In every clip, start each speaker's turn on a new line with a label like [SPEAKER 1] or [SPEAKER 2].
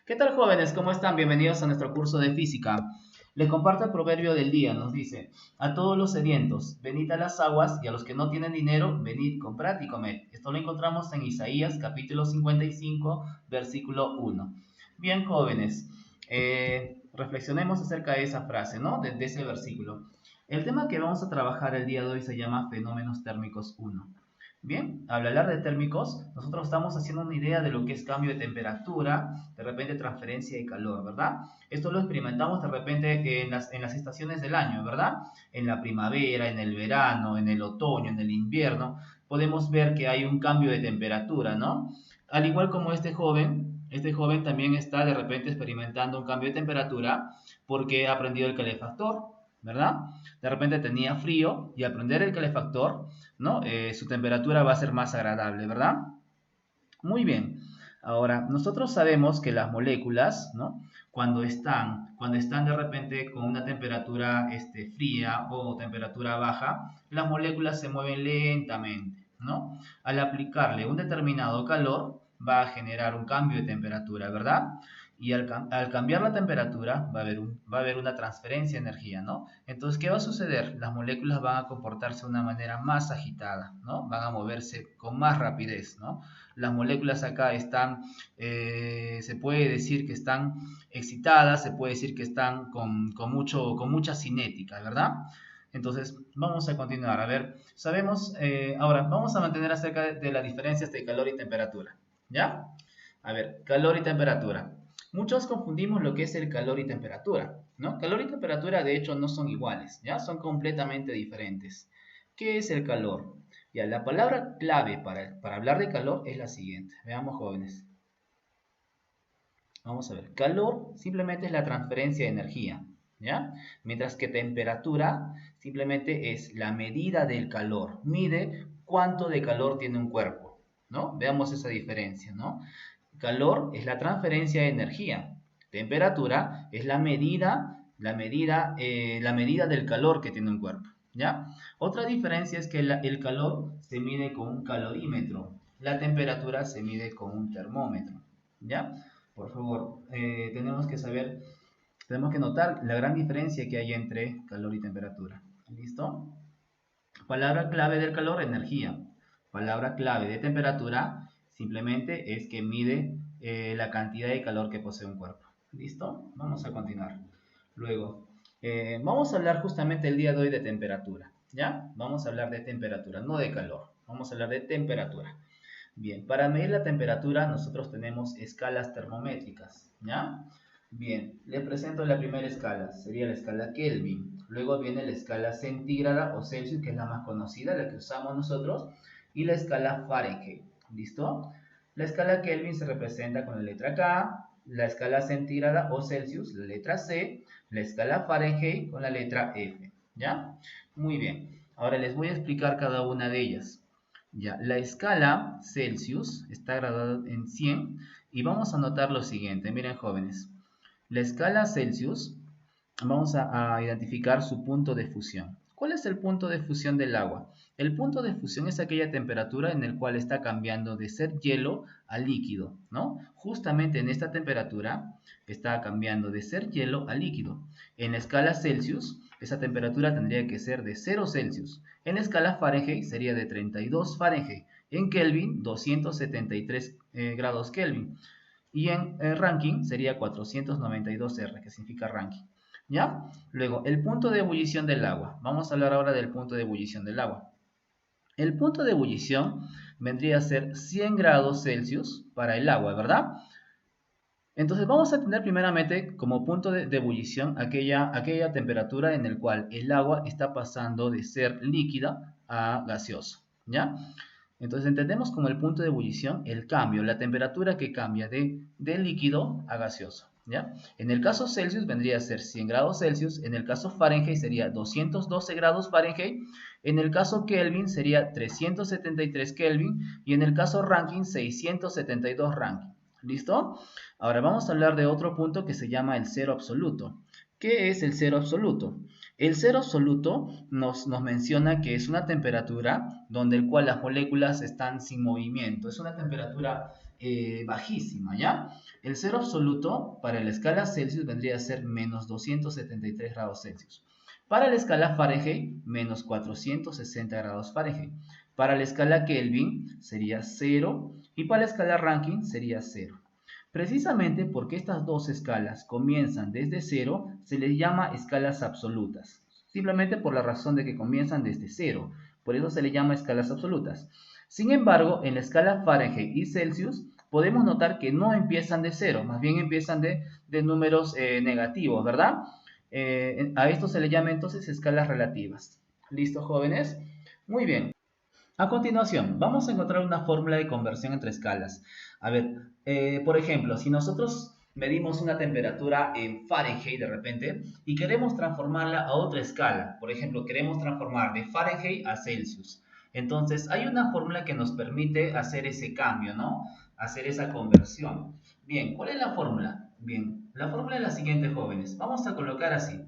[SPEAKER 1] ¿Qué tal, jóvenes? ¿Cómo están? Bienvenidos a nuestro curso de física. Les comparto el proverbio del día. Nos dice: a todos los sedientos, venid a las aguas, y a los que no tienen dinero, venid, comprad y comed. Esto lo encontramos en Isaías capítulo 55, versículo 1. Bien, jóvenes, reflexionemos acerca de esa frase, ¿no? De ese versículo. El tema que vamos a trabajar el día de hoy se llama fenómenos térmicos 1. Bien, al hablar de térmicos, nosotros estamos haciendo una idea de lo que es cambio de temperatura, de repente transferencia de calor, ¿verdad? Esto lo experimentamos de repente en las estaciones del año, ¿verdad? En la primavera, en el verano, en el otoño, en el invierno, podemos ver que hay un cambio de temperatura, ¿no? Al igual como este joven también está de repente experimentando un cambio de temperatura porque ha aprendido el calefactor, ¿verdad? De repente tenía frío y al prender el calefactor, ¿no? Su temperatura va a ser más agradable, ¿verdad? Muy bien. Ahora, nosotros sabemos que las moléculas, ¿no? Cuando están de repente con una temperatura fría o temperatura baja, las moléculas se mueven lentamente, ¿no? Al aplicarle un determinado calor, va a generar un cambio de temperatura, ¿verdad? Y al cambiar la temperatura va a haber una transferencia de energía, ¿no? Entonces, ¿qué va a suceder? Las moléculas van a comportarse de una manera más agitada, ¿no? Van a moverse con más rapidez, ¿no? Las moléculas acá están, se puede decir que están excitadas, se puede decir que están con mucha cinética, ¿verdad? Entonces, vamos a continuar. A ver, ahora vamos a mantener acerca de las diferencias de calor y temperatura, ¿ya? A ver, calor y temperatura. Muchos confundimos lo que es el calor y temperatura, ¿no? Calor y temperatura, de hecho, no son iguales, ¿ya? Son completamente diferentes. ¿Qué es el calor? Ya, la palabra clave para hablar de calor es la siguiente. Veamos, jóvenes. Vamos a ver. Calor simplemente es la transferencia de energía, ¿ya? Mientras que temperatura simplemente es la medida del calor. Mide cuánto de calor tiene un cuerpo, ¿no? Veamos esa diferencia, ¿no? Calor es la transferencia de energía. Temperatura es la medida del calor que tiene un cuerpo, ¿ya? Otra diferencia es que el calor se mide con un calorímetro. La temperatura se mide con un termómetro, ¿ya? Por favor, tenemos que notar la gran diferencia que hay entre calor y temperatura. ¿Listo? Palabra clave del calor, energía. Palabra clave de temperatura, simplemente es que mide la cantidad de calor que posee un cuerpo. ¿Listo? Vamos a continuar. Luego, vamos a hablar justamente el día de hoy de temperatura. ¿Ya? Vamos a hablar de temperatura, no de calor. Vamos a hablar de temperatura. Bien, para medir la temperatura nosotros tenemos escalas termométricas, ¿ya? Bien, les presento la primera escala, sería la escala Kelvin. Luego viene la escala centígrada o Celsius, que es la más conocida, la que usamos nosotros, y la escala Fahrenheit, ¿listo? La escala Kelvin se representa con la letra K, la escala centígrada o Celsius, la letra C, la escala Fahrenheit con la letra F, ¿ya? Muy bien, ahora les voy a explicar cada una de ellas. Ya, la escala Celsius está graduada en 100 y vamos a notar lo siguiente. Miren, jóvenes, la escala Celsius, vamos a identificar su punto de fusión. ¿Cuál es el punto de fusión del agua? El punto de fusión es aquella temperatura en la cual está cambiando de ser hielo a líquido, ¿no? Justamente en esta temperatura está cambiando de ser hielo a líquido. En la escala Celsius, esa temperatura tendría que ser de 0 Celsius. En la escala Fahrenheit sería de 32 Fahrenheit. En Kelvin, 273 grados Kelvin. Y en Rankine sería 492 R, que significa Rankine. ¿Ya? Luego, el punto de ebullición del agua. Vamos a hablar ahora del punto de ebullición del agua. El punto de ebullición vendría a ser 100 grados Celsius para el agua, ¿verdad? Entonces vamos a tener primeramente como punto de ebullición aquella temperatura en la cual el agua está pasando de ser líquida a gaseoso, ¿ya? Entonces entendemos como el punto de ebullición el cambio, la temperatura que cambia de líquido a gaseoso, ¿ya? En el caso Celsius vendría a ser 100 grados Celsius, en el caso Fahrenheit sería 212 grados Fahrenheit, en el caso Kelvin sería 373 Kelvin y en el caso Rankine 672 Rankine. ¿Listo? Ahora vamos a hablar de otro punto que se llama el cero absoluto. ¿Qué es el cero absoluto? El cero absoluto nos menciona que es una temperatura donde el cual las moléculas están sin movimiento. Es una temperatura bajísima, ¿ya? El cero absoluto para la escala Celsius vendría a ser menos 273 grados Celsius. Para la escala Fahrenheit, menos 460 grados Fahrenheit. Para la escala Kelvin sería 0 y para la escala Rankine sería 0. Precisamente porque estas dos escalas comienzan desde 0, se les llama escalas absolutas. Simplemente por la razón de que comienzan desde 0. Por eso se les llama escalas absolutas. Sin embargo, en la escala Fahrenheit y Celsius, podemos notar que no empiezan de 0, más bien empiezan de números negativos, ¿verdad? A esto se le llama entonces escalas relativas. ¿Listo, jóvenes? Muy bien. A continuación, vamos a encontrar una fórmula de conversión entre escalas. A ver, por ejemplo, si nosotros medimos una temperatura en Fahrenheit de repente y queremos transformarla a otra escala, por ejemplo, queremos transformar de Fahrenheit a Celsius. Entonces, hay una fórmula que nos permite hacer ese cambio, ¿no? Hacer esa conversión. Bien, ¿cuál es la fórmula? Bien, la fórmula es la siguiente, jóvenes. Vamos a colocar así.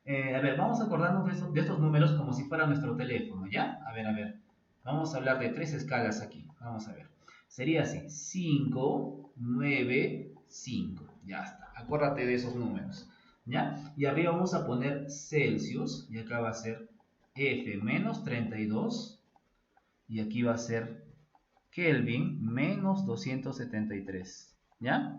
[SPEAKER 1] A ver, vamos a acordarnos de estos números como si fuera nuestro teléfono, ¿ya? A ver. Vamos a hablar de tres escalas aquí. Vamos a ver. Sería así. 5, 9, 5. Ya está. Acuérdate de esos números. ¿Ya? Y arriba vamos a poner Celsius. Y acá va a ser F menos 32. Y aquí va a ser Kelvin menos 273. ¿Ya?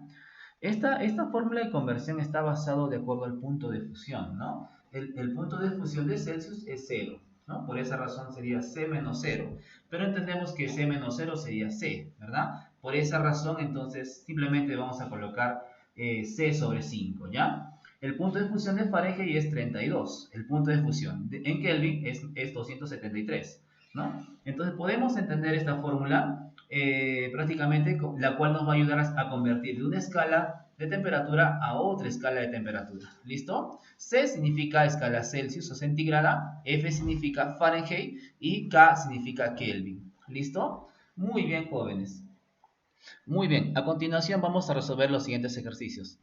[SPEAKER 1] Esta fórmula de conversión está basada de acuerdo al punto de fusión, ¿no? El punto de fusión de Celsius es 0, ¿no? Por esa razón sería C menos 0. Pero entendemos que C menos 0 sería C, ¿verdad? Por esa razón, entonces, simplemente vamos a colocar C sobre 5, ¿ya? El punto de fusión de Fahrenheit es 32. El punto de fusión en Kelvin es 273, ¿no? Entonces, podemos entender esta fórmula prácticamente, la cual nos va a ayudar a convertir de una escala de temperatura a otra escala de temperatura. ¿Listo? C significa escala Celsius o centígrada, F significa Fahrenheit y K significa Kelvin. ¿Listo? Muy bien, jóvenes. Muy bien, a continuación vamos a resolver los siguientes ejercicios.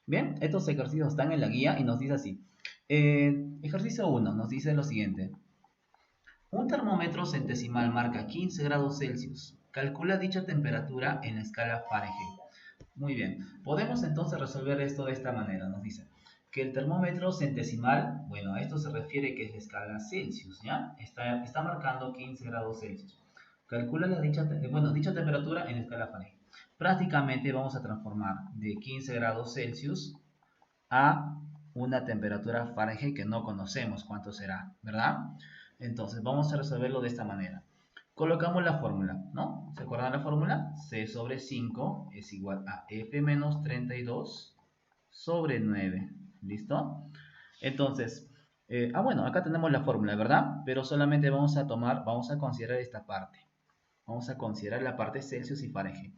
[SPEAKER 1] Bien, estos ejercicios están en la guía y nos dice así. Ejercicio 1 nos dice lo siguiente. Un termómetro centesimal marca 15 grados Celsius. Calcula dicha temperatura en la escala Fahrenheit. Muy bien, podemos entonces resolver esto de esta manera. Nos dice que el termómetro centesimal, bueno, a esto se refiere que es la escala Celsius, ¿ya? Está marcando 15 grados Celsius. Calcula dicha temperatura en la escala Fahrenheit. Prácticamente vamos a transformar de 15 grados Celsius a una temperatura Fahrenheit que no conocemos cuánto será, ¿verdad? Entonces vamos a resolverlo de esta manera. Colocamos la fórmula, ¿no? ¿Se acuerdan la fórmula? C sobre 5 es igual a F menos 32 sobre 9. ¿Listo? Entonces, bueno, acá tenemos la fórmula, ¿verdad? Pero solamente vamos a considerar esta parte. Vamos a considerar la parte Celsius y Fahrenheit.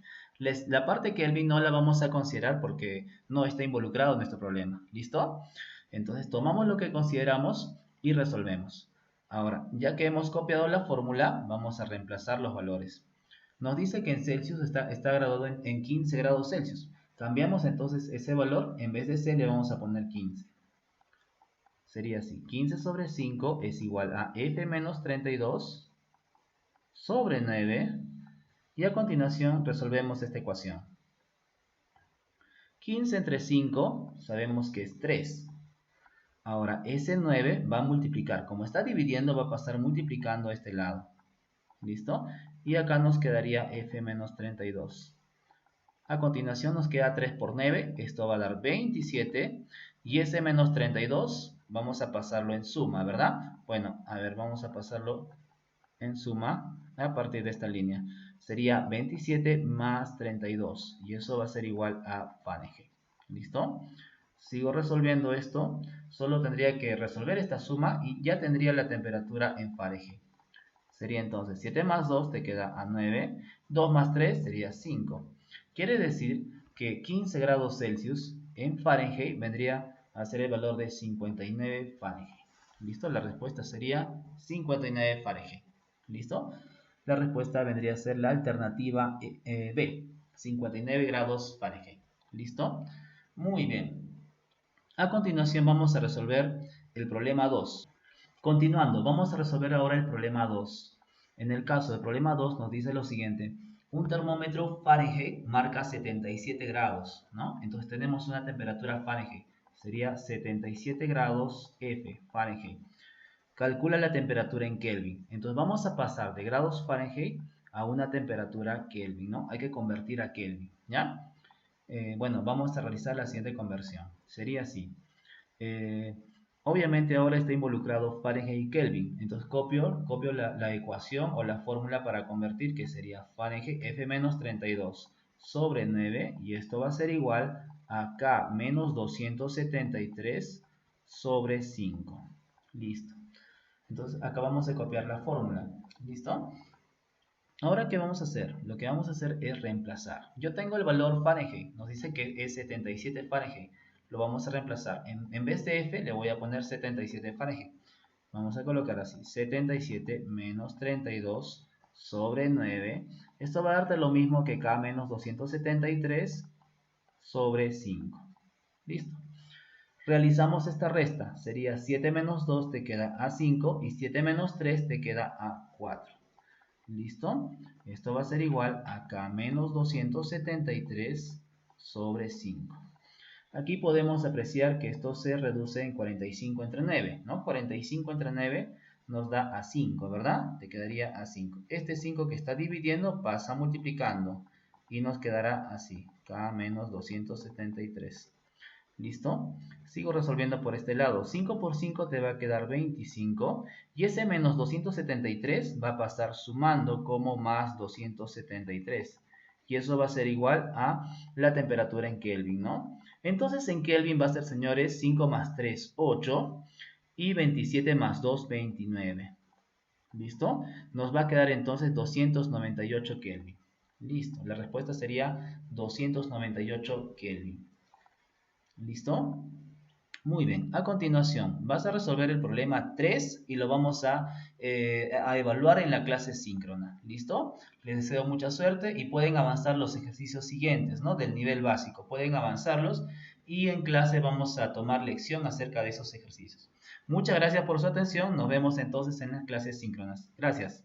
[SPEAKER 1] La parte Kelvin no la vamos a considerar porque no está involucrado en nuestro problema. ¿Listo? Entonces tomamos lo que consideramos y resolvemos. Ahora, ya que hemos copiado la fórmula, vamos a reemplazar los valores. Nos dice que en Celsius está graduado en 15 grados Celsius. Cambiamos entonces ese valor, en vez de C le vamos a poner 15. Sería así, 15 sobre 5 es igual a F menos 32 sobre 9. Y a continuación resolvemos esta ecuación. 15 entre 5 sabemos que es 3. Ahora, ese 9 va a multiplicar. Como está dividiendo, va a pasar multiplicando a este lado. ¿Listo? Y acá nos quedaría F menos 32. A continuación nos queda 3 por 9. Esto va a dar 27. Y ese menos 32 vamos a pasarlo en suma, ¿verdad? Bueno, a ver, vamos a pasarlo en suma a partir de esta línea. Sería 27 más 32. Y eso va a ser igual a Fahrenheit. ¿Listo? Sigo resolviendo esto, solo tendría que resolver esta suma y ya tendría la temperatura en Fahrenheit. Sería entonces 7 más 2 te queda a 9, 2 más 3 sería 5. Quiere decir que 15 grados Celsius en Fahrenheit vendría a ser el valor de 59 Fahrenheit. ¿Listo? La respuesta sería 59 Fahrenheit. ¿Listo? La respuesta vendría a ser la alternativa B, 59 grados Fahrenheit. ¿Listo? Muy bien. A continuación vamos a resolver el problema 2. Continuando, vamos a resolver ahora el problema 2. En el caso del problema 2 nos dice lo siguiente. Un termómetro Fahrenheit marca 77 grados, ¿no? Entonces tenemos una temperatura Fahrenheit. Sería 77 grados F, Fahrenheit. Calcula la temperatura en Kelvin. Entonces vamos a pasar de grados Fahrenheit a una temperatura Kelvin, ¿no? Hay que convertir a Kelvin, ¿ya? Bueno, vamos a realizar la siguiente conversión. Sería así. Obviamente ahora está involucrado Fahrenheit y Kelvin. Entonces copio la ecuación o la fórmula para convertir, que sería Fahrenheit F menos 32 sobre 9. Y esto va a ser igual a K menos 273 sobre 5. Listo. Entonces acá vamos a copiar la fórmula. ¿Listo? Ahora, ¿qué vamos a hacer? Lo que vamos a hacer es reemplazar. Yo tengo el valor Fahrenheit. Nos dice que es 77 Fahrenheit. Lo vamos a reemplazar. En vez de F le voy a poner 77 Fahrenheit. Vamos a colocar así. 77 menos 32 sobre 9. Esto va a darte lo mismo que K menos 273 sobre 5. Listo. Realizamos esta resta. Sería 7 menos 2 te queda a 5 y 7 menos 3 te queda a 4. ¿Listo? Esto va a ser igual a K menos 273 sobre 5. Aquí podemos apreciar que esto se reduce en 45 entre 9, ¿no? 45 entre 9 nos da a 5, ¿verdad? Te quedaría a 5. Este 5 que está dividiendo pasa multiplicando y nos quedará así, K menos 273. ¿Listo? Sigo resolviendo por este lado. 5 por 5 te va a quedar 25. Y ese menos 273 va a pasar sumando como más 273. Y eso va a ser igual a la temperatura en Kelvin, ¿no? Entonces en Kelvin va a ser, señores, 5 más 3, 8. Y 27 más 2, 29. ¿Listo? Nos va a quedar entonces 298 Kelvin. Listo. La respuesta sería 298 Kelvin. ¿Listo? Muy bien, a continuación vas a resolver el problema 3 y lo vamos a evaluar en la clase síncrona. ¿Listo? Les deseo mucha suerte y pueden avanzar los ejercicios siguientes, ¿no? Del nivel básico. Pueden avanzarlos y en clase vamos a tomar lección acerca de esos ejercicios. Muchas gracias por su atención. Nos vemos entonces en las clases síncronas. Gracias.